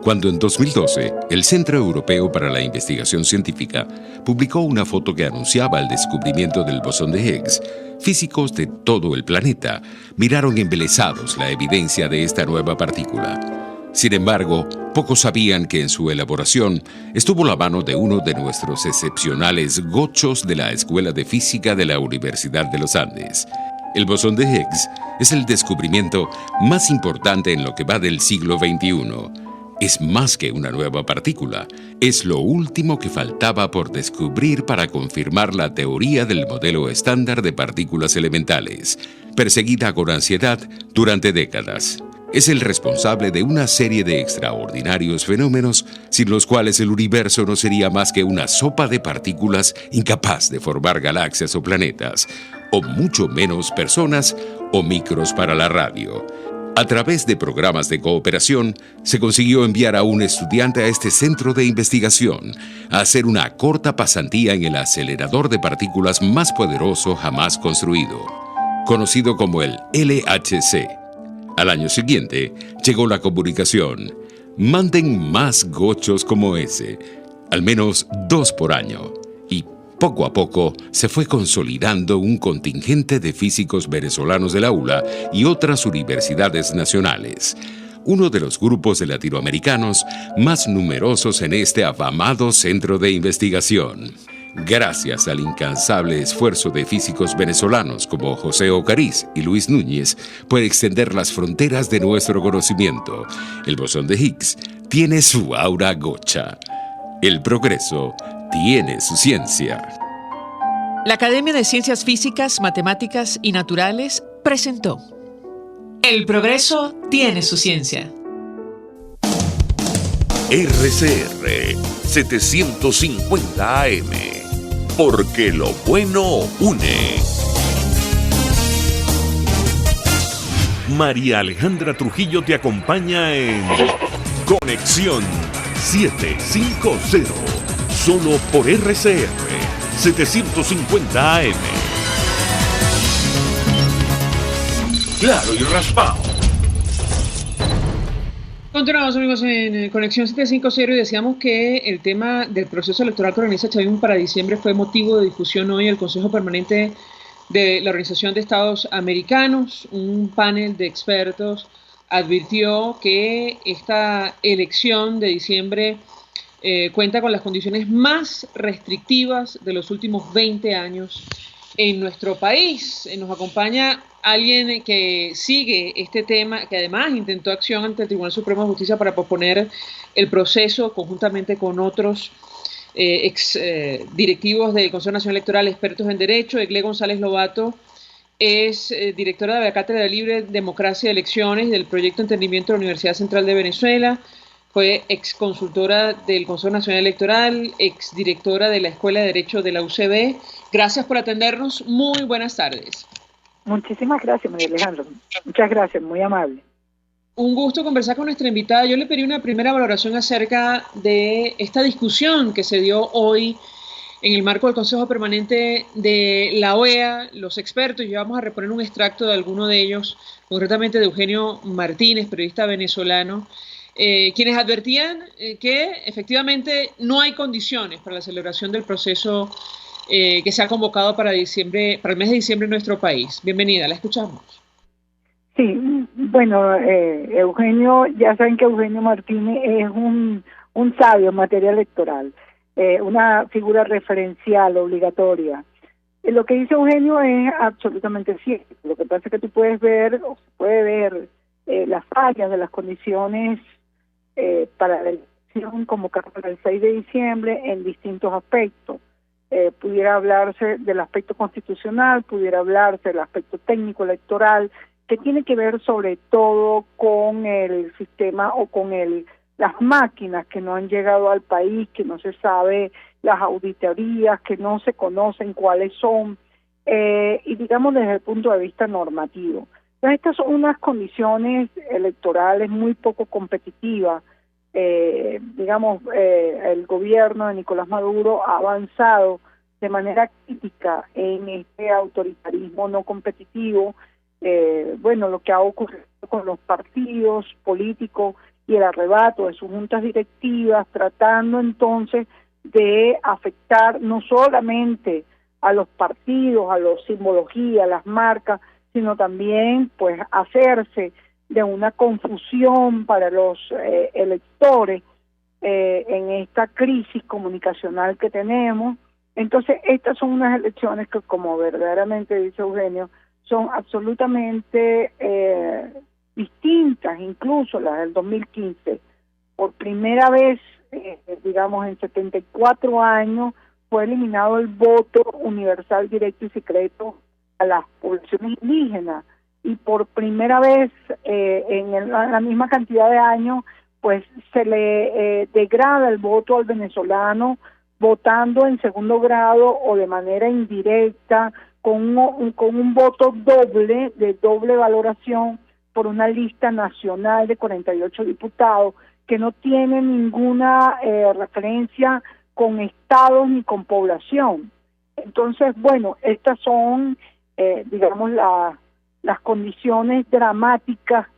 Cuando en 2012 el Centro Europeo para la Investigación Científica publicó una foto que anunciaba el descubrimiento del bosón de Higgs, físicos de todo el planeta miraron embelesados la evidencia de esta nueva partícula. Sin embargo, pocos sabían que en su elaboración estuvo la mano de uno de nuestros excepcionales gochos de la Escuela de Física de la Universidad de los Andes. El bosón de Higgs es el descubrimiento más importante en lo que va del siglo XXI. Es más que una nueva partícula, es lo último que faltaba por descubrir para confirmar la teoría del modelo estándar de partículas elementales, perseguida con ansiedad durante décadas. Es el responsable de una serie de extraordinarios fenómenos sin los cuales el universo no sería más que una sopa de partículas incapaz de formar galaxias o planetas, o mucho menos personas o micros para la radio. A través de programas de cooperación, se consiguió enviar a un estudiante a este centro de investigación a hacer una corta pasantía en el acelerador de partículas más poderoso jamás construido, conocido como el LHC. Al año siguiente, llegó la comunicación: manden más gochos como ese, al menos 2 por año. Y poco a poco se fue consolidando un contingente de físicos venezolanos del aula y otras universidades nacionales. uno de los grupos latinoamericanos más numerosos en este afamado centro de investigación. Gracias al incansable esfuerzo de físicos venezolanos como José Ocariz y Luis Núñez por extender las fronteras de nuestro conocimiento, el bosón de Higgs tiene su aura gocha. El progreso tiene su ciencia. La Academia de Ciencias Físicas, Matemáticas y Naturales presentó El progreso tiene su ciencia. RCR 750 AM, porque lo bueno une. María Alejandra Trujillo te acompaña en Conexión 750, solo por RCR 750 AM. Claro y raspado. Continuamos, amigos, en Conexión 750 y decíamos que el tema del proceso electoral que organiza Chavismo para diciembre fue motivo de discusión hoy en el Consejo Permanente de la Organización de Estados Americanos. Un panel de expertos advirtió que esta elección de diciembre cuenta con las condiciones más restrictivas de los últimos 20 años en nuestro país. Nos acompaña alguien que sigue este tema, que además intentó acción ante el Tribunal Supremo de Justicia para posponer el proceso conjuntamente con otros directivos del Consejo Nacional Electoral, expertos en Derecho. Egle González Lobato es directora de la Cátedra de Libre Democracia y Elecciones del Proyecto Entendimiento de la Universidad Central de Venezuela. Fue exconsultora del Consejo Nacional Electoral, exdirectora de la Escuela de Derecho de la UCB. Gracias por atendernos. Muy buenas tardes. Muchísimas gracias, María Alejandra. Muchas gracias, muy amable. Un gusto conversar con nuestra invitada. Yo le pedí una primera valoración acerca de esta discusión que se dio hoy en el marco del Consejo Permanente de la OEA. Los expertos, y vamos a reponer un extracto de alguno de ellos, concretamente de Eugenio Martínez, periodista venezolano, quienes advertían que efectivamente no hay condiciones para la celebración del proceso que se ha convocado para diciembre, para el mes de diciembre en nuestro país. Bienvenida, la escuchamos. Sí, bueno, Eugenio, ya saben que Eugenio Martínez es un sabio en materia electoral, una figura referencial, obligatoria. Lo que dice Eugenio es absolutamente cierto. Lo que pasa es que tú puedes ver, o se puede ver, las fallas de las condiciones para la elección convocada para el 6 de diciembre en distintos aspectos. Pudiera hablarse del aspecto constitucional, pudiera hablarse del aspecto técnico electoral, que tiene que ver sobre todo con el sistema o con las máquinas que no han llegado al país, que no se sabe las auditorías, que no se conocen cuáles son, y digamos desde el punto de vista normativo. Entonces estas son unas condiciones electorales muy poco competitivas. El gobierno de Nicolás Maduro ha avanzado de manera crítica en este autoritarismo no competitivo. Lo que ha ocurrido con los partidos políticos y el arrebato de sus juntas directivas, tratando entonces de afectar no solamente a los partidos, a la simbología, a las marcas, sino también pues hacerse de una confusión para los electores en esta crisis comunicacional que tenemos. Entonces estas son unas elecciones que, como verdaderamente dice Eugenio, son absolutamente distintas, incluso las del 2015. Por primera vez, en 74 años, fue eliminado el voto universal, directo y secreto a las poblaciones indígenas. Y por primera vez en la misma cantidad de años, pues se le degrada el voto al venezolano votando en segundo grado o de manera indirecta, con un voto doble, de doble valoración, por una lista nacional de 48 diputados, que no tiene ninguna referencia con estados ni con población. Entonces, estas son, las condiciones dramáticas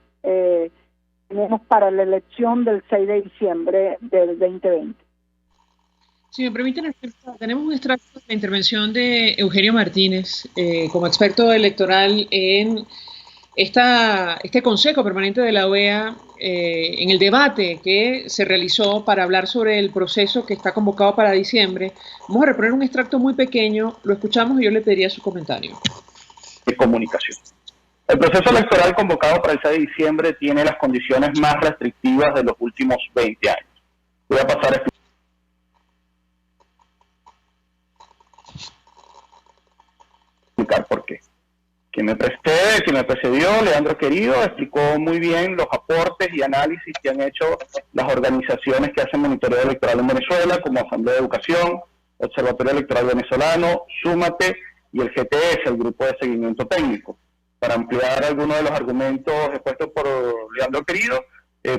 tenemos para la elección del 6 de diciembre del 2020. Si me permiten, tenemos un extracto de la intervención de Eugenio Martínez como experto electoral en este Consejo Permanente de la OEA, en el debate que se realizó para hablar sobre el proceso que está convocado para diciembre. Vamos a reponer un extracto muy pequeño, lo escuchamos y yo le pediría su comentario. De comunicación. El proceso electoral convocado para el 6 de diciembre tiene las condiciones más restrictivas de los últimos 20 años. Voy a pasar a explicar por qué. Quien me precedió, Leandro Querido, explicó muy bien los aportes y análisis que han hecho las organizaciones que hacen monitoreo electoral en Venezuela, como Asamblea de Educación, Observatorio Electoral Venezolano, Súmate y el GTS, el Grupo de Seguimiento Técnico. Para ampliar algunos de los argumentos expuestos por Leandro Querido,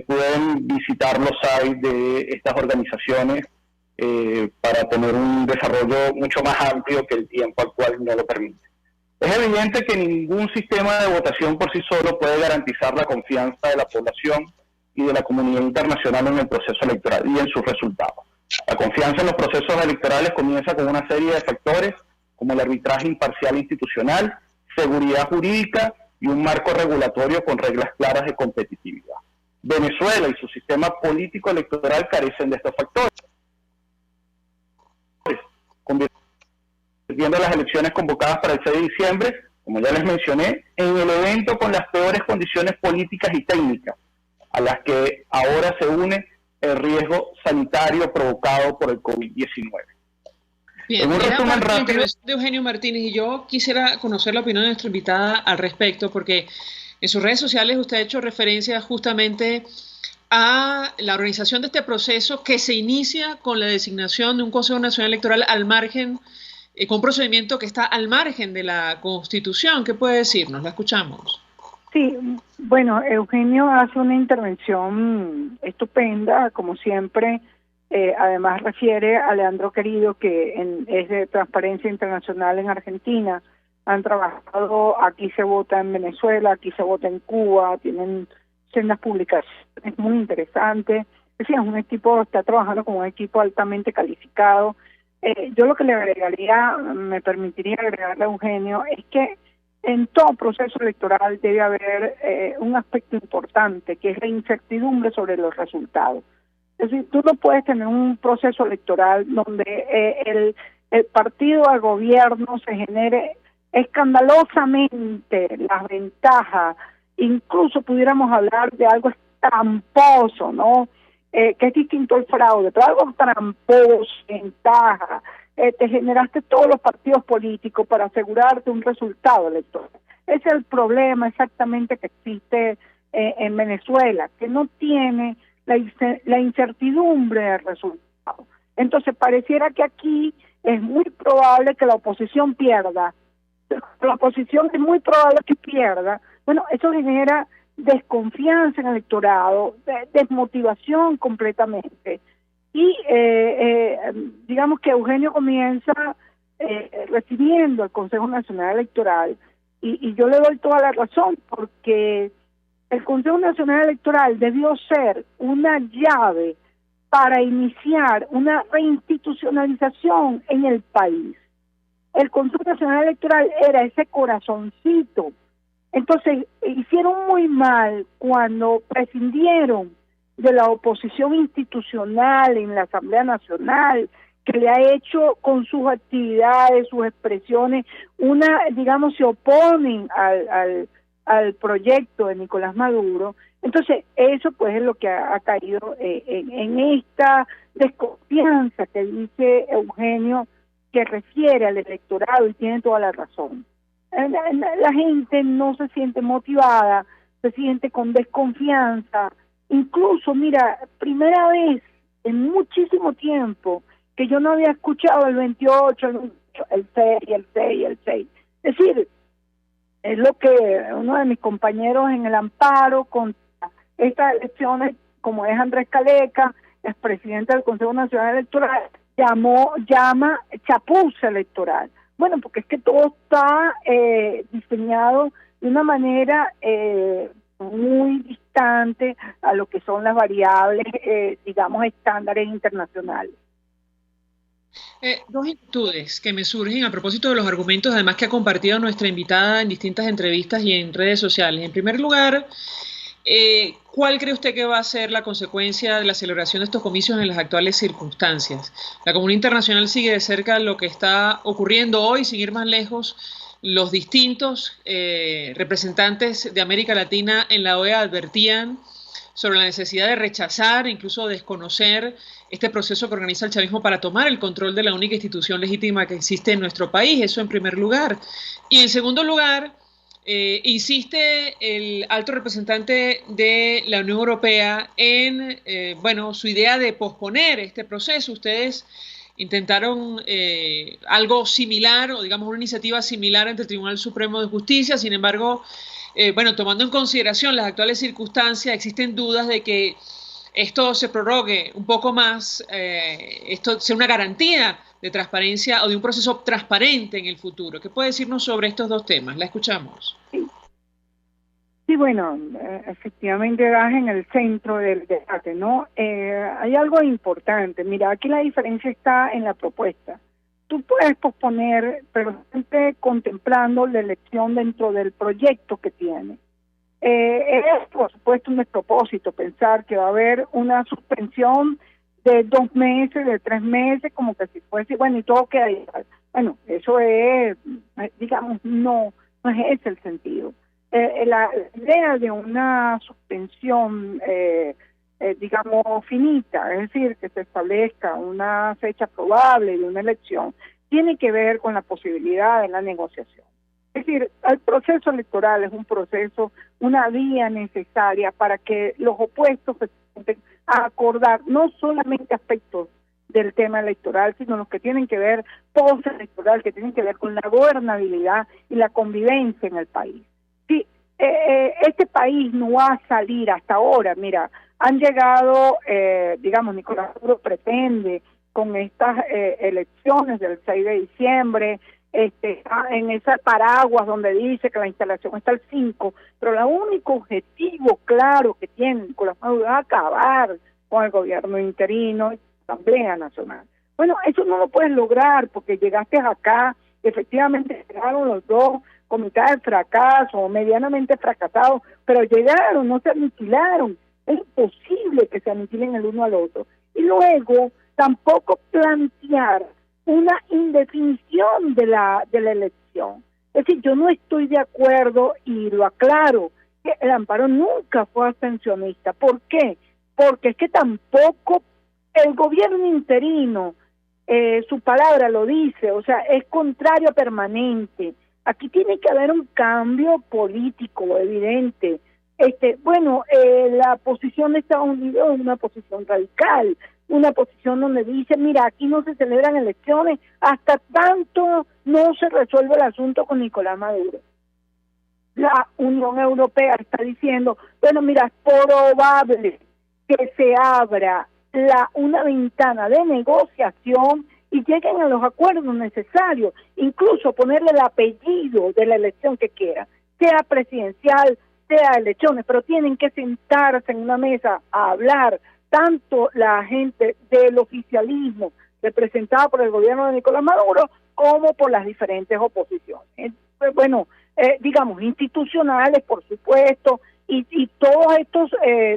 pueden visitar los sites de estas organizaciones para tener un desarrollo mucho más amplio que el tiempo actual no lo permite. Es evidente que ningún sistema de votación por sí solo puede garantizar la confianza de la población y de la comunidad internacional en el proceso electoral y en sus resultados. La confianza en los procesos electorales comienza con una serie de factores como el arbitraje imparcial institucional, seguridad jurídica y un marco regulatorio con reglas claras de competitividad. Venezuela y su sistema político electoral carecen de estos factores, convirtiendo las elecciones convocadas para el 6 de diciembre, como ya les mencioné, en el evento con las peores condiciones políticas y técnicas, a las que ahora se une el riesgo sanitario provocado por el COVID-19. Bien, en un resumen rápido de Eugenio Martínez, y yo quisiera conocer la opinión de nuestra invitada al respecto, porque en sus redes sociales usted ha hecho referencia justamente a la organización de este proceso que se inicia con la designación de un Consejo Nacional Electoral al margen, con un procedimiento que está al margen de la Constitución. ¿Qué puede decirnos? La escuchamos. Sí, bueno, Eugenio hace una intervención estupenda, como siempre. Además refiere a Leandro Querido, que es de Transparencia Internacional en Argentina. Han trabajado, aquí se vota en Venezuela, aquí se vota en Cuba, tienen sendas publicaciones muy interesantes. Es decir, es un equipo, está trabajando con un equipo altamente calificado. Yo lo que le agregaría, me permitiría agregarle a Eugenio, es que en todo proceso electoral debe haber un aspecto importante, que es la incertidumbre sobre los resultados. Es decir, tú no puedes tener un proceso electoral donde el partido al gobierno se genere escandalosamente las ventajas, incluso pudiéramos hablar de algo tramposo, ¿no? Que es distinto al fraude, pero algo tramposo, ventaja. Te generaste todos los partidos políticos para asegurarte un resultado electoral. Ese es el problema exactamente que existe en Venezuela, que no tiene la incertidumbre del resultado. Entonces pareciera que aquí es muy probable que la oposición pierda. La oposición es muy probable que pierda. Bueno, eso genera desconfianza en el electorado, desmotivación completamente. Y digamos que Eugenio comienza recibiendo el Consejo Nacional Electoral, y yo le doy toda la razón, porque el Consejo Nacional Electoral debió ser una llave para iniciar una reinstitucionalización en el país. El Consejo Nacional Electoral era ese corazoncito. Entonces, hicieron muy mal cuando prescindieron de la oposición institucional en la Asamblea Nacional, que le ha hecho con sus actividades, sus expresiones, digamos, se oponen al proyecto de Nicolás Maduro. Entonces, eso pues es lo que ha caído en esta desconfianza que dice Eugenio, que refiere al electorado, y tiene toda la razón. La gente no se siente motivada, se siente con desconfianza. Incluso, mira, primera vez en muchísimo tiempo que yo no había escuchado el 28, el 6. Es decir, es lo que uno de mis compañeros en el amparo contra estas elecciones, como es Andrés Caleca, es presidente del Consejo Nacional Electoral, llama chapuza electoral. Bueno, porque es que todo está diseñado de una manera muy distante a lo que son las variables, digamos, estándares internacionales. Dos inquietudes que me surgen a propósito de los argumentos, además, que ha compartido nuestra invitada en distintas entrevistas y en redes sociales. En primer lugar, ¿Cuál cree usted que va a ser la consecuencia de la celebración de estos comicios en las actuales circunstancias? La comunidad internacional sigue de cerca lo que está ocurriendo hoy, sin ir más lejos. Los distintos representantes de América Latina en la OEA advertían sobre la necesidad de rechazar, incluso desconocer este proceso que organiza el chavismo para tomar el control de la única institución legítima que existe en nuestro país. Eso en primer lugar. Y en segundo lugar, insiste el alto representante de la Unión Europea en su idea de posponer este proceso. Ustedes intentaron algo similar, o digamos una iniciativa similar ante el Tribunal Supremo de Justicia. Sin embargo, tomando en consideración las actuales circunstancias, existen dudas de que esto se prorrogue un poco más, esto sea una garantía de transparencia o de un proceso transparente en el futuro. ¿Qué puede decirnos sobre estos dos temas? La escuchamos. Sí, bueno, efectivamente vas en el centro del debate, ¿no? Hay algo importante. Mira, aquí la diferencia está en la propuesta. Tú puedes posponer, pero siempre contemplando la elección dentro del proyecto que tiene. Es, por supuesto, un despropósito pensar que va a haber una suspensión de 2 meses, de 3 meses, como que si fuese, bueno, y todo queda igual. Bueno, eso es, digamos, no es ese el sentido. La idea de una suspensión, digamos, finita, es decir, que se establezca una fecha probable de una elección, tiene que ver con la posibilidad de la negociación. Es decir, el proceso electoral es un proceso, una vía necesaria para que los opuestos se sienten a acordar no solamente aspectos del tema electoral, sino los que tienen que ver postelectoral, que tienen que ver con la gobernabilidad y la convivencia en el país. Sí, este país no va a salir hasta ahora. Mira, han llegado, digamos, Nicolás Maduro pretende con estas elecciones del 6 de diciembre, en ese paraguas donde dice que la instalación está al 5, pero el único objetivo claro que tiene Nicolás Maduro es acabar con el gobierno interino y la Asamblea Nacional. Bueno, eso no lo puedes lograr porque llegaste acá, efectivamente llegaron los dos con mitad de fracaso, medianamente fracasados, pero llegaron, no se aniquilaron. Es imposible que se aniquilen el uno al otro. Y luego, tampoco plantear una indefinición de la elección. Es decir, yo no estoy de acuerdo, y lo aclaro, que el amparo nunca fue abstencionista. ¿Por qué? Porque es que tampoco el gobierno interino, su palabra lo dice, o sea, es contrario permanente. Aquí tiene que haber un cambio político evidente. La posición de Estados Unidos es una posición radical, una posición donde dice, mira, aquí no se celebran elecciones hasta tanto no se resuelve el asunto con Nicolás Maduro. La Unión Europea está diciendo, bueno, mira, es probable que se abra una ventana de negociación y lleguen a los acuerdos necesarios, incluso ponerle el apellido de la elección que quieran, sea presidencial, sea elecciones, pero tienen que sentarse en una mesa a hablar, tanto la gente del oficialismo representada por el gobierno de Nicolás Maduro como por las diferentes oposiciones. Digamos, institucionales, por supuesto, y todos estos,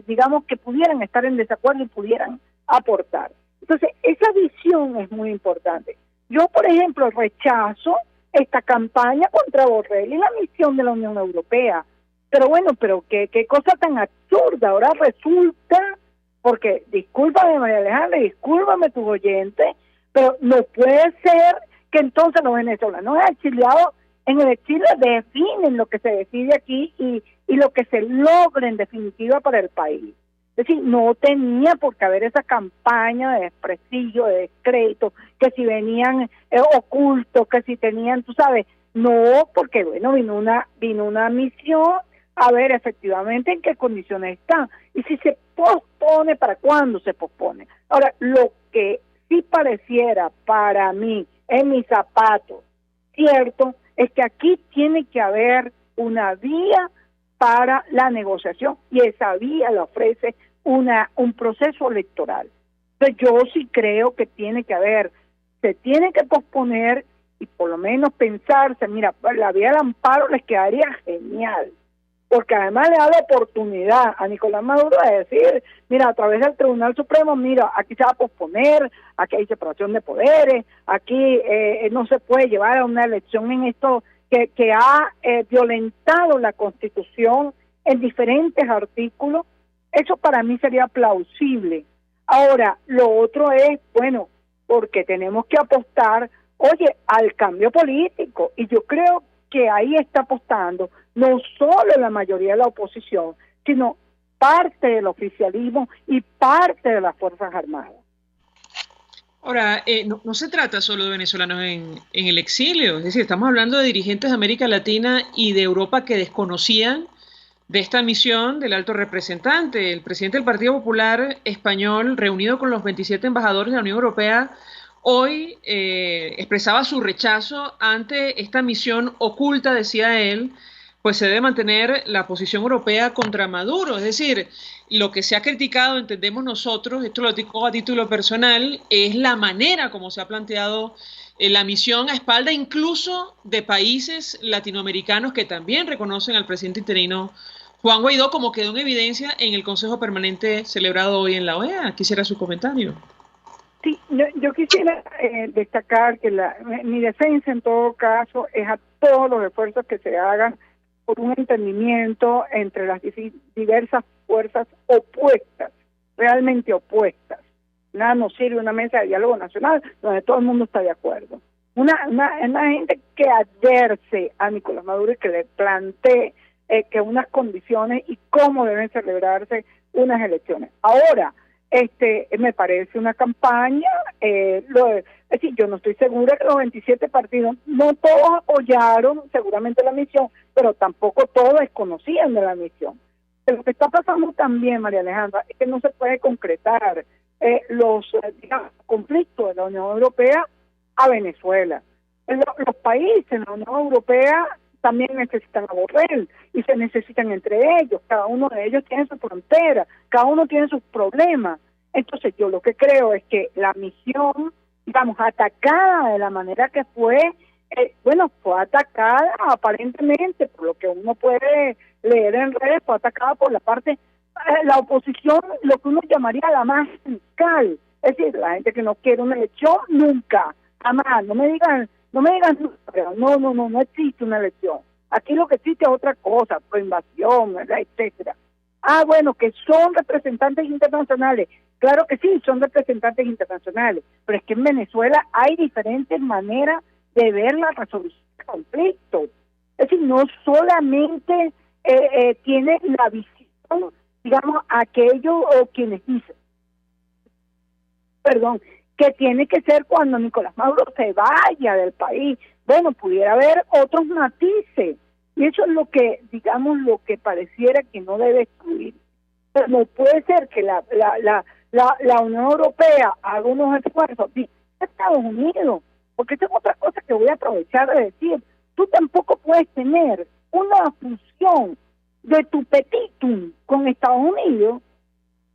digamos, que pudieran estar en desacuerdo y pudieran aportar. Entonces, esa visión es muy importante. Yo, por ejemplo, rechazo esta campaña contra Borrell y la misión de la Unión Europea. Pero bueno, qué cosa tan absurda. Ahora resulta, porque discúlpame María Alejandra, discúlpame tus oyentes, pero no puede ser que entonces los venezolanos exiliados en el exilio definen lo que se decide aquí y lo que se logra en definitiva para el país. Es decir, no tenía por qué haber esa campaña de desprestigio, de descrédito, que si venían ocultos, que si tenían, tú sabes, no, porque bueno, vino una misión a ver efectivamente en qué condiciones están y si se pospone, para cuándo se pospone. Ahora, lo que sí pareciera para mí, en mis zapatos, cierto, es que aquí tiene que haber una vía para la negociación y esa vía la ofrece un proceso electoral. Entonces yo sí creo que se tiene que posponer y por lo menos pensarse, mira, la vía del amparo les quedaría genial, porque además le da la oportunidad a Nicolás Maduro de decir, mira, a través del Tribunal Supremo, mira, aquí se va a posponer, aquí hay separación de poderes, aquí no se puede llevar a una elección en esto que ha violentado la Constitución en diferentes artículos. Eso para mí sería plausible. Ahora, lo otro es, bueno, porque tenemos que apostar, oye, al cambio político, y yo creo que ahí está apostando no solo la mayoría de la oposición, sino parte del oficialismo y parte de las Fuerzas Armadas. Ahora, no se trata solo de venezolanos en el exilio, es decir, estamos hablando de dirigentes de América Latina y de Europa que desconocían de esta misión del alto representante. El presidente del Partido Popular Español, reunido con los 27 embajadores de la Unión Europea, hoy expresaba su rechazo ante esta misión oculta, decía él, pues se debe mantener la posición europea contra Maduro. Es decir, lo que se ha criticado, entendemos nosotros, esto lo digo a título personal, es la manera como se ha planteado la misión a espalda incluso de países latinoamericanos que también reconocen al presidente interino Juan Guaidó, como quedó en evidencia en el Consejo Permanente celebrado hoy en la OEA. Quisiera su comentario. Sí, yo quisiera destacar que mi defensa en todo caso es a todos los esfuerzos que se hagan por un entendimiento entre las diversas fuerzas opuestas, realmente opuestas. Nada nos sirve una mesa de diálogo nacional donde todo el mundo está de acuerdo. Una gente que adverse a Nicolás Maduro y que le plantee que unas condiciones y cómo deben celebrarse unas elecciones. Ahora, me parece una campaña, es decir, yo no estoy segura que los 27 partidos, no todos apoyaron seguramente la misión, pero tampoco todos desconocían de la misión. Pero lo que está pasando también, María Alejandra, es que no se puede concretar los conflictos de la Unión Europea a Venezuela. Los países en la Unión Europea también necesitan a Borrell y se necesitan entre ellos, cada uno de ellos tiene su frontera, cada uno tiene sus problemas. Entonces yo lo que creo es que la misión, digamos, atacada de la manera que fue, fue atacada aparentemente, por lo que uno puede leer en redes, fue atacada por la parte, la oposición, lo que uno llamaría la más radical, es decir, la gente que no quiere una elección nunca, jamás, no me digan no existe una elección. Aquí lo que existe es otra cosa, invasión, etcétera. Bueno, que son representantes internacionales. Claro que sí, son representantes internacionales, pero es que en Venezuela hay diferentes maneras de ver la resolución del conflicto. Es decir, no solamente tiene la visión, digamos, aquellos o quienes dicen, que tiene que ser cuando Nicolás Maduro se vaya del país. Bueno, pudiera haber otros matices, y eso es lo que, digamos, lo que pareciera que no debe excluir. Pero no puede ser que la Unión Europea haga unos esfuerzos, y Estados Unidos, porque esa es otra cosa que voy a aprovechar de decir, tú tampoco puedes tener una fusión de tu petitum con Estados Unidos.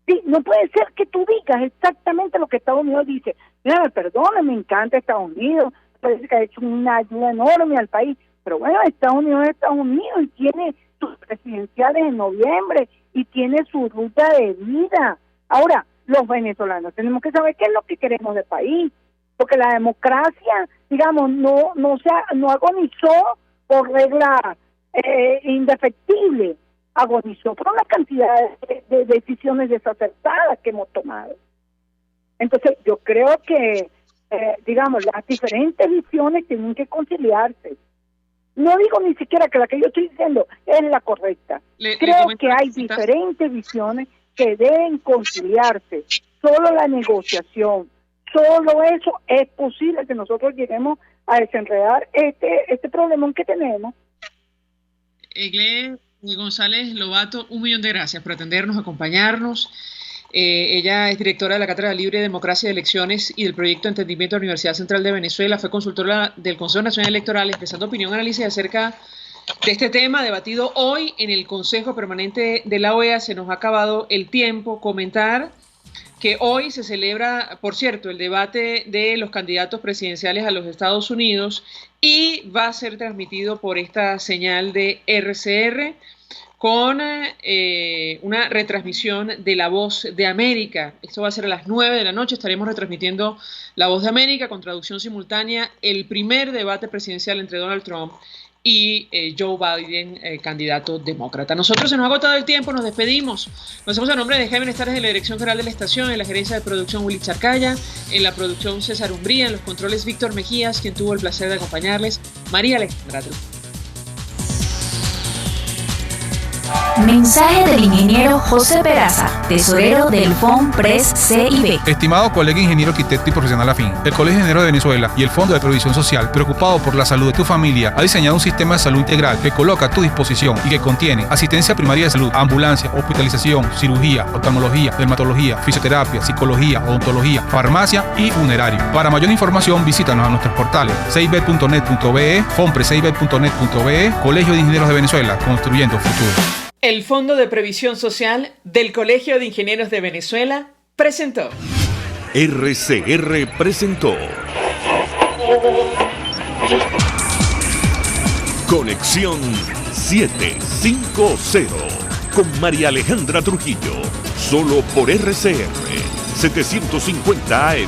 Sí, no puede ser que tú digas exactamente lo que Estados Unidos dice. Mira, perdona, me encanta Estados Unidos, parece que ha hecho una ayuda enorme al país, pero bueno, Estados Unidos es Estados Unidos y tiene sus presidenciales en noviembre y tiene su ruta de vida. Ahora, los venezolanos tenemos que saber qué es lo que queremos del país, porque la democracia, digamos, no agonizó por regla indefectible, agonizó por una cantidad de decisiones desacertadas que hemos tomado. Entonces, yo creo que, digamos, las diferentes visiones tienen que conciliarse. No digo ni siquiera que la que yo estoy diciendo es la correcta. Creo que hay diferentes visiones que deben conciliarse. Solo la negociación, solo eso es posible que nosotros lleguemos a desenredar este problemón que tenemos. Egle González Lobato, 1.000.000 de gracias por atendernos, acompañarnos. Ella es directora de la Cátedra Libre de Democracia y Elecciones y del Proyecto de Entendimiento de la Universidad Central de Venezuela. Fue consultora del Consejo Nacional Electoral, expresando opinión y análisis acerca de este tema debatido hoy en el Consejo Permanente de la OEA. Se nos ha acabado el tiempo. Comentar que hoy se celebra, por cierto, el debate de los candidatos presidenciales a los Estados Unidos y va a ser transmitido por esta señal de RCR. con una retransmisión de La Voz de América. Esto va a ser a las 9 de la noche. Estaremos retransmitiendo La Voz de América con traducción simultánea, el primer debate presidencial entre Donald Trump y Joe Biden, candidato demócrata. Nosotros se nos ha agotado el tiempo, nos despedimos. Nos hacemos a nombre de Jaime Estares en la dirección general de la estación, en la gerencia de producción Willy Charcaya, en la producción César Umbría, en los controles Víctor Mejías, quien tuvo el placer de acompañarles, María Alejandra. Mensaje del ingeniero José Peraza, tesorero del FOMPRES CIB. Estimado colega ingeniero arquitecto y profesional afín, el Colegio de Ingenieros de Venezuela y el Fondo de Previsión Social, preocupado por la salud de tu familia, ha diseñado un sistema de salud integral que coloca a tu disposición y que contiene asistencia primaria de salud, ambulancia, hospitalización, cirugía, oftalmología, dermatología, fisioterapia, psicología, odontología, farmacia y funerario. Para mayor información, visítanos a nuestros portales cib.net.be, fomprescib.net.be, Colegio de Ingenieros de Venezuela, construyendo futuro. El Fondo de Previsión Social del Colegio de Ingenieros de Venezuela presentó. RCR presentó Conexión 750 con María Alejandra Trujillo, solo por RCR 750 AM.